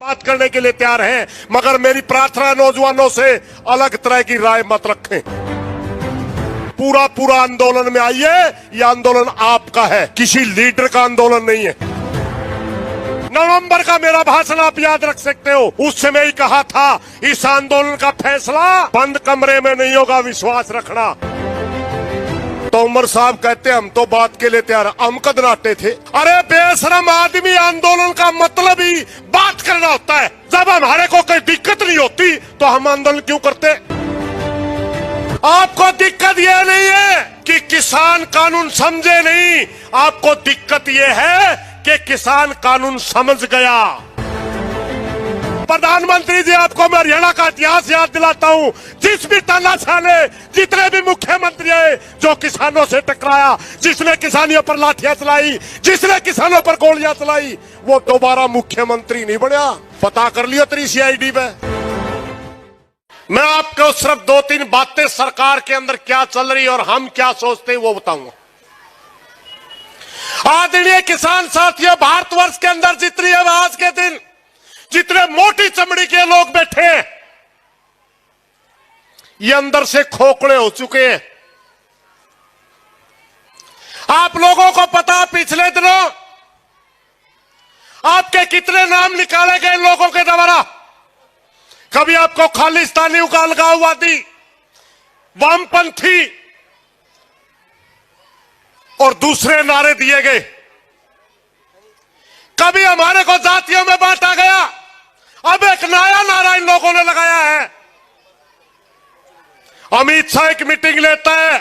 बात करने के लिए तैयार हैं, मगर मेरी प्रार्थना नौजवानों से अलग तरह की राय मत रखें। पूरा आंदोलन में आइए। यह आंदोलन आपका है, किसी लीडर का आंदोलन नहीं है। नवंबर का मेरा भाषण आप याद रख सकते हो। उस समय ही कहा था, इस आंदोलन का फैसला बंद कमरे में नहीं होगा, विश्वास रखना। तो उमर साहब कहते हम तो बात के लिए तैयार। हम कदनाटे थे। अरे बेशरम आदमी, आंदोलन का मतलब ही बात करना होता है। जब हमारे को कोई दिक्कत नहीं होती तो हम आंदोलन क्यों करते? आपको दिक्कत यह नहीं है कि किसान कानून समझे नहीं, आपको दिक्कत यह है कि किसान कानून समझ गया। प्रधानमंत्री जी, आपको मैं हरियाणा का इतिहास याद दिलाता हूं। जिस भी तानाशाह ने, जितने भी मुख्यमंत्री आए, जो किसानों से टकराया, जिसने किसानियों पर लाठियां चलाई, जिसने किसानों पर गोलियां चलाई, वो दोबारा मुख्यमंत्री नहीं बना। पता कर लियो तेरी सीआईडी पे। मैं आपको सिर्फ 2-3 बातें सरकार के अंदर क्या चल रही और हम क्या सोचते हैं वो बताऊंगा। आदरणीय किसान साथियों, भारतवर्ष के अंदर जितनी है आज के दिन जितने मोटी चमड़ी के लोग बैठे हैं, ये अंदर से खोखले हो चुके हैं। आप लोगों को पता, पिछले दिनों आपके कितने नाम निकाले गए लोगों के द्वारा। कभी आपको खालिस्तानी का अलगाववादी, वामपंथी और दूसरे नारे दिए गए। कभी हमारे को जातियों में बांटा गया। अब एक नया नारा इन लोगों ने लगाया है। अमित शाह एक मीटिंग लेता है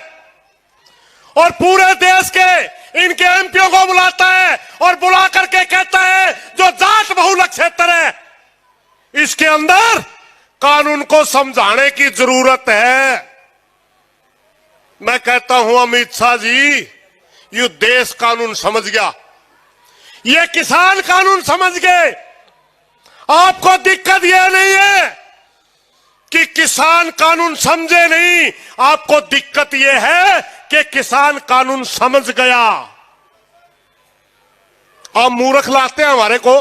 और पूरे देश के इनके एमपीओ को बुलाता है और बुला करके कहता है, जो जाट बहुलक क्षेत्र है इसके अंदर कानून को समझाने की जरूरत है। मैं कहता हूं अमित शाह जी, ये देश कानून समझ गया, ये किसान कानून समझ गए। आपको दिक्कत यह नहीं है कि किसान कानून समझे नहीं, आपको दिक्कत यह है कि किसान कानून समझ गया। आप मूर्ख लाते हैं हमारे को।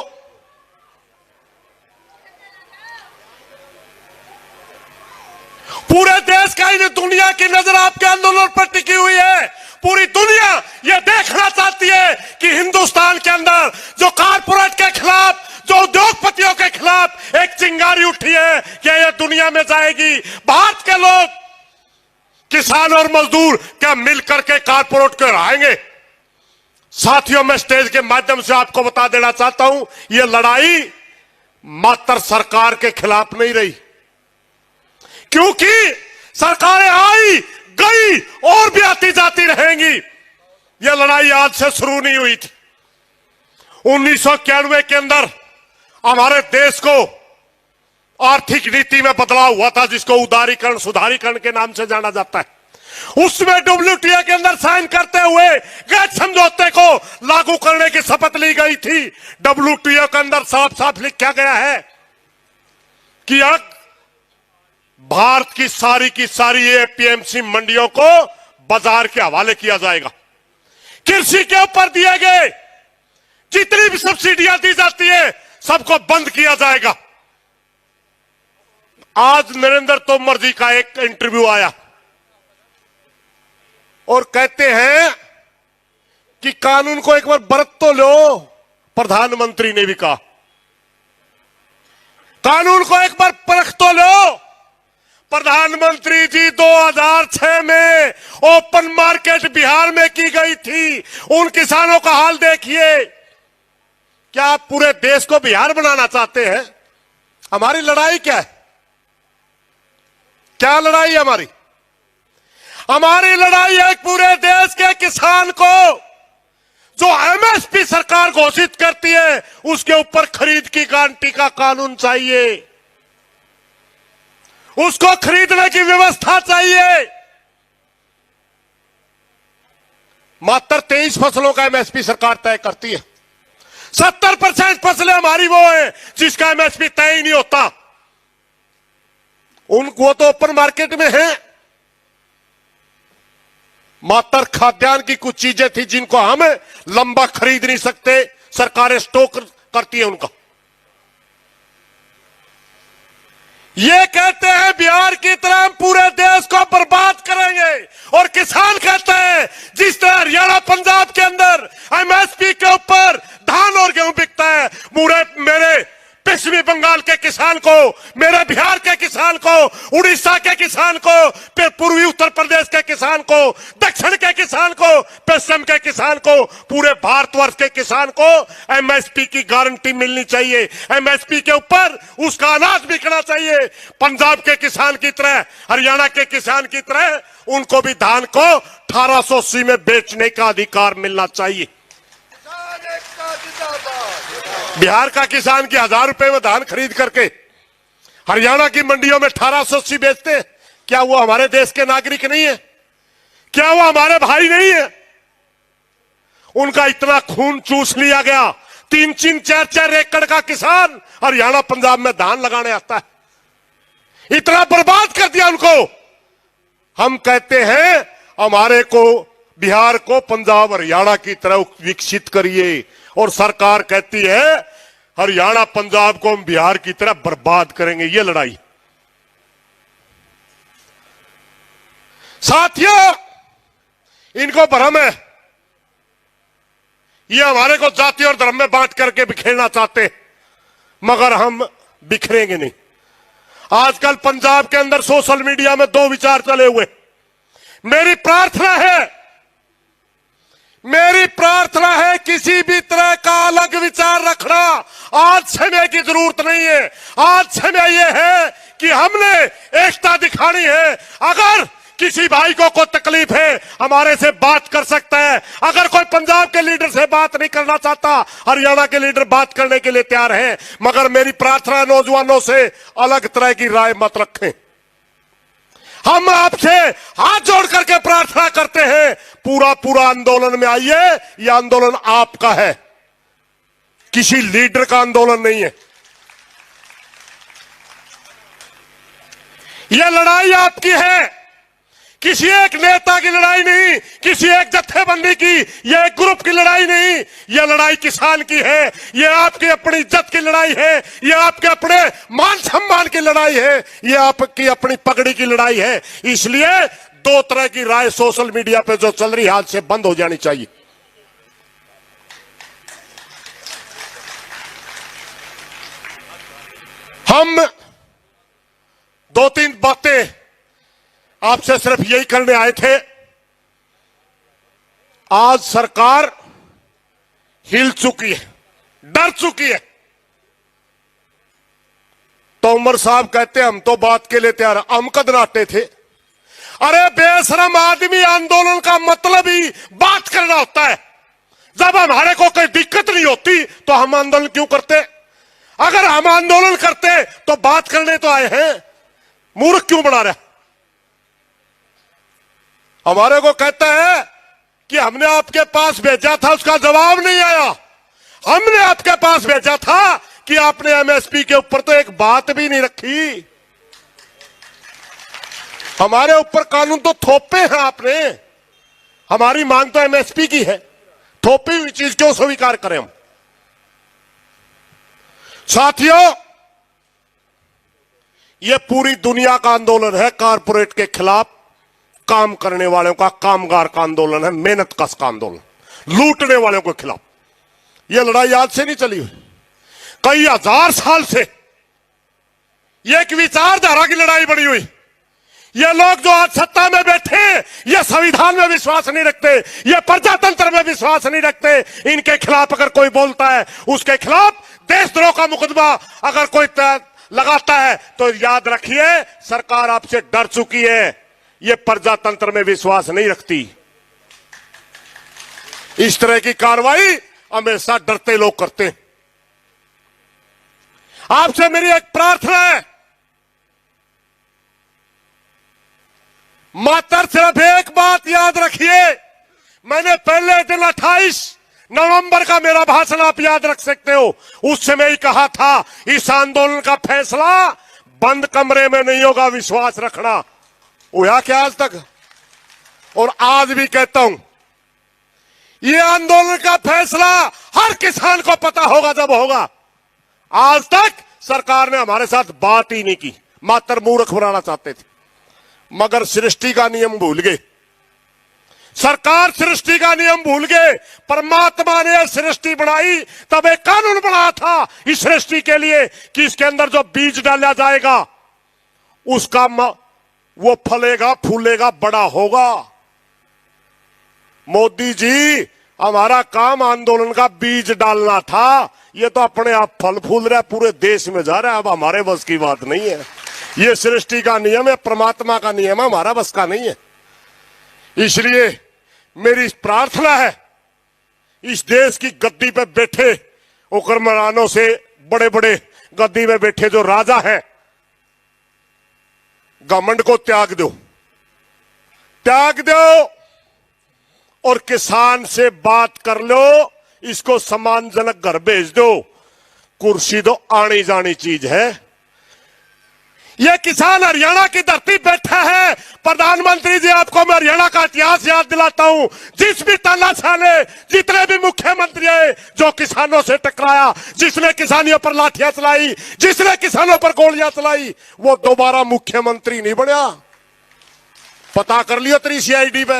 पूरे देश का ही दुनिया की नजर आपके आंदोलन पर टिकी हुई है। पूरी दुनिया यह देखना चाहती है कि हिंदुस्तान के अंदर जो कारपोरेट के खिलाफ, जो उद्योगपतियों के खिलाफ एक चिंगारी उठी है, क्या यह दुनिया में जाएगी? भारत के लोग, किसान और मजदूर क्या मिलकर के कारपोरेट को हराएंगे? साथियों, मैं स्टेज के माध्यम से आपको बता देना चाहता हूं, यह लड़ाई मात्र सरकार के खिलाफ नहीं रही, क्योंकि सरकारें आई गई और भी आती जाती रहेंगी। यह लड़ाई आज से शुरू नहीं हुई थी। 1991 के अंदर हमारे देश को आर्थिक नीति में बदलाव हुआ था, जिसको उदारीकरण सुधारीकरण के नाम से जाना जाता है। उसमें डब्ल्यूटीओ के अंदर साइन करते हुए गैर समझौते को लागू करने की शपथ ली गई थी। डब्ल्यूटीओ के अंदर साफ साफ लिखा गया है कि अब भारत की सारी एपीएमसी मंडियों को बाजार के हवाले किया जाएगा। कृषि के ऊपर दिए गए जितनी भी सब्सिडियां दी जाती है सबको बंद किया जाएगा। आज नरेंद्र तोमर जी का एक इंटरव्यू आया और कहते हैं कि कानून को एक बार बरत तो लो। प्रधानमंत्री ने भी कहा, कानून को एक बार परख तो लो। प्रधानमंत्री जी 2006 में ओपन मार्केट बिहार में की गई थी। उन किसानों का हाल देखिए। क्या आप पूरे देश को बिहार बनाना चाहते हैं? हमारी लड़ाई क्या है? क्या लड़ाई है हमारी? हमारी लड़ाई है पूरे देश के किसान को जो एमएसपी सरकार घोषित करती है उसके ऊपर खरीद की गारंटी का कानून चाहिए, उसको खरीदने की व्यवस्था चाहिए। मात्र 23 फसलों का एमएसपी सरकार तय करती है। 70% फसलें हमारी वो है जिसका एमएसपी तय ही नहीं होता। उनको तो ओपन मार्केट में है। मात्र खाद्यान्न की कुछ चीजें थी जिनको हम लंबा खरीद नहीं सकते, सरकारें स्टॉक करती है उनका। ये कहते हैं बिहार की तरह हम पूरे देश को बर्बाद करेंगे, और किसान कहते हैं जिस तरह हरियाणा पंजाब के अंदर एमएसपी के ऊपर धान और गेहूं बिकता है, मेरे पश्चिमी बंगाल के किसान को, मेरे बिहार के किसान को, उड़ीसा के किसान को, फिर पूर्वी उत्तर प्रदेश के किसान को, दक्षिण के किसान को, पश्चिम के किसान को, पूरे भारतवर्ष के किसान को एमएसपी की गारंटी मिलनी चाहिए। एमएसपी के ऊपर उसका अनाज बिकना चाहिए। पंजाब के किसान की तरह, हरियाणा के किसान की तरह उनको भी धान को 1880 में बेचने का अधिकार मिलना चाहिए। बिहार का किसान की 1000 रुपए में धान खरीद करके हरियाणा की मंडियों में 1880 बेचते, क्या वो हमारे देश के नागरिक नहीं है? क्या वो हमारे भाई नहीं है? उनका इतना खून चूस लिया गया, 3-3, 4-4 एकड़ का किसान हरियाणा पंजाब में धान लगाने आता है, इतना बर्बाद कर दिया उनको। हम कहते हैं हमारे को, बिहार को पंजाब हरियाणा की तरह विकसित करिए, और सरकार कहती है हरियाणा पंजाब को हम बिहार की तरह बर्बाद करेंगे। ये लड़ाई साथियों, इनको भ्रम है, ये हमारे को जाति और धर्म में बांट करके बिखेरना चाहते, मगर हम बिखरेंगे नहीं। आजकल पंजाब के अंदर सोशल मीडिया में 2 विचार चले हुए। मेरी प्रार्थना है किसी भी तरह का अलग विचार रखना आज समय की जरूरत नहीं है। आज समय यह है कि हमने एकता दिखानी है। अगर किसी भाई को कोई तकलीफ है, हमारे से बात कर सकता है। अगर कोई पंजाब के लीडर से बात नहीं करना चाहता, हरियाणा के लीडर बात करने के लिए तैयार है। मगर मेरी प्रार्थना नौजवानों से, अलग तरह की राय मत रखें। हम आपसे हाथ जोड़ करके प्रार्थना करते हैं, पूरा आंदोलन में आइए। यह आंदोलन आपका है, किसी लीडर का आंदोलन नहीं है। यह लड़ाई आपकी है, किसी एक नेता की लड़ाई नहीं, किसी एक जत्थेबंदी की, यह एक ग्रुप की लड़ाई नहीं। यह लड़ाई किसान की है, यह आपकी अपनी इज्जत की लड़ाई है, यह आपके अपने मान सम्मान की लड़ाई है, यह आपकी अपनी पगड़ी की लड़ाई है। इसलिए 2 तरह की राय सोशल मीडिया पे जो चल रही है, आज से बंद हो जानी चाहिए। हम 2-3 बातें आपसे सिर्फ यही करने आए थे। आज सरकार हिल चुकी है, डर चुकी है। तोमर साहब कहते हम तो बात के लिए तैयार, हम कदनाटे थे। अरे बेशरम आदमी, आंदोलन का मतलब ही बात करना होता है। जब हमारे को कोई दिक्कत नहीं होती तो हम आंदोलन क्यों करते? अगर हम आंदोलन करते तो बात करने तो आए हैं, मूर्ख क्यों बना रहा? हमारे को कहता है कि हमने आपके पास भेजा था, उसका जवाब नहीं आया। हमने आपके पास भेजा था कि आपने एमएसपी के ऊपर तो एक बात भी नहीं रखी। हमारे ऊपर कानून तो थोपे हैं आपने। हमारी मांग तो एमएसपी की है, थोपी हुई चीज क्यों स्वीकार करें हम? साथियों, यह पूरी दुनिया का आंदोलन है, कारपोरेट के खिलाफ काम करने वालों का, कामगार का आंदोलन है, मेहनत कश का आंदोलन, लूटने वालों के खिलाफ। यह लड़ाई आज से नहीं चली हुई, कई हजार साल से यह एक विचारधारा की लड़ाई बनी हुई। ये लोग जो आज सत्ता में बैठे, ये संविधान में विश्वास नहीं रखते, ये प्रजातंत्र में विश्वास नहीं रखते। इनके खिलाफ अगर कोई बोलता है, उसके खिलाफ देशद्रोह का मुकदमा अगर कोई लगाता है, तो याद रखिए सरकार आपसे डर चुकी है। ये प्रजातंत्र में विश्वास नहीं रखती। इस तरह की कार्रवाई हमेशा डरते लोग करते हैं। आपसे मेरी एक प्रार्थना है, मात्र सिर्फ एक बात याद रखिए। मैंने पहले दिन 28 नवंबर का मेरा भाषण आप याद रख सकते हो। उस समय ही कहा था, इस आंदोलन का फैसला बंद कमरे में नहीं होगा, विश्वास रखना। हुआ क्या आज तक? और आज भी कहता हूं, यह आंदोलन का फैसला हर किसान को पता होगा जब होगा। आज तक सरकार ने हमारे साथ बात ही नहीं की, मात्र मूर्ख बनाना चाहते थे, मगर सृष्टि का नियम भूल गए। सरकार सृष्टि का नियम भूल गए। परमात्मा ने सृष्टि बनाई, तब एक कानून बनाया था इस सृष्टि के लिए कि इसके अंदर जो बीज डाला जाएगा उसका वो फलेगा, फूलेगा, बड़ा होगा। मोदी जी, हमारा काम आंदोलन का बीज डालना था, ये तो अपने आप फल फूल रहा है, पूरे देश में जा रहा है। अब हमारे बस की बात नहीं है। ये सृष्टि का नियम है, परमात्मा का नियम है, हमारा बस का नहीं है। इसलिए मेरी प्रार्थना है, इस देश की गद्दी पे बैठे हुक्मरानों से, बड़े बड़े गद्दी में बैठे जो राजा हैं, घमंड को त्याग दो, त्याग दो और किसान से बात कर लो। इसको सम्मानजनक घर भेज दो। कुर्सी तो आनी जानी चीज है। यह किसान हरियाणा की धरती बैठा है। प्रधानमंत्री जी, आपको मैं हरियाणा का इतिहास याद दिलाता हूं। जिस भी तानाशाह ने, जितने भी मुख्यमंत्री आए, जो किसानों से टकराया, जिसने किसानियों पर लाठियां चलाई, जिसने किसानों पर गोलियां चलाई, वो दोबारा मुख्यमंत्री नहीं बनया। पता कर लियो तेरी CID पे।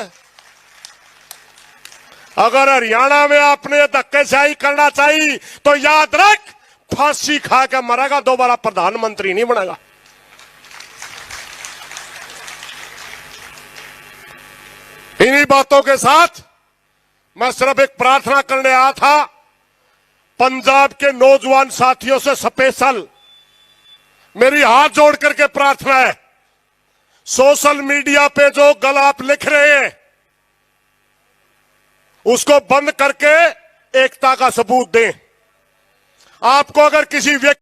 अगर हरियाणा में आपने धक्केशाही करना चाहिए तो याद रख, फांसी खा के मरेगा, दोबारा प्रधानमंत्री नहीं बनेगा। इन्हीं बातों के साथ मैं सिर्फ एक प्रार्थना करने आया था। पंजाब के नौजवान साथियों से स्पेशल मेरी हाथ जोड़ करके प्रार्थना है, सोशल मीडिया पे जो गलाप लिख रहे हैं उसको बंद करके एकता का सबूत दें। आपको अगर किसी व्यक्ति